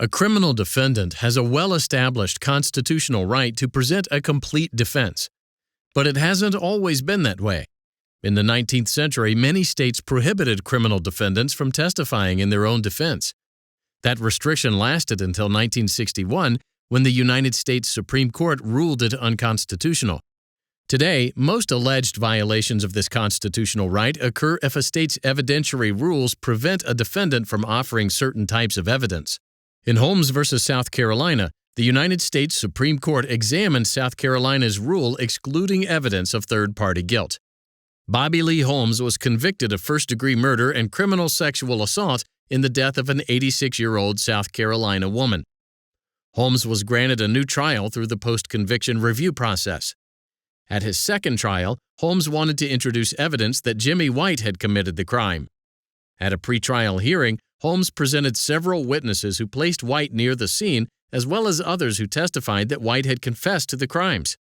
A criminal defendant has a well-established constitutional right to present a complete defense. But it hasn't always been that way. In the 19th century, many states prohibited criminal defendants from testifying in their own defense. That restriction lasted until 1961, when the United States Supreme Court ruled it unconstitutional. Today, most alleged violations of this constitutional right occur if a state's evidentiary rules prevent a defendant from offering certain types of evidence. In Holmes v. South Carolina, the United States Supreme Court examined South Carolina's rule excluding evidence of third-party guilt. Bobby Lee Holmes was convicted of first-degree murder and criminal sexual assault in the death of an 86-year-old South Carolina woman. Holmes was granted a new trial through the post-conviction review process. At his second trial, Holmes wanted to introduce evidence that Jimmy White had committed the crime. At a pretrial hearing, Holmes presented several witnesses who placed White near the scene, as well as others who testified that White had confessed to the crimes.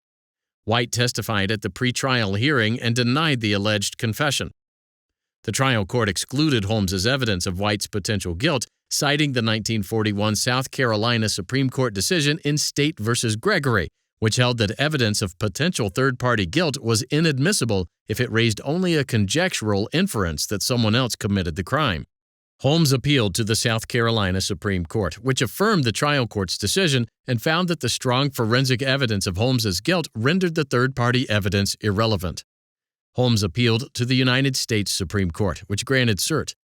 White testified at the pretrial hearing and denied the alleged confession. The trial court excluded Holmes's evidence of White's potential guilt, citing the 1941 South Carolina Supreme Court decision in State v. Gregory, which held that evidence of potential third-party guilt was inadmissible if it raised only a conjectural inference that someone else committed the crime. Holmes appealed to the South Carolina Supreme Court, which affirmed the trial court's decision and found that the strong forensic evidence of Holmes's guilt rendered the third-party evidence irrelevant. Holmes appealed to the United States Supreme Court, which granted cert.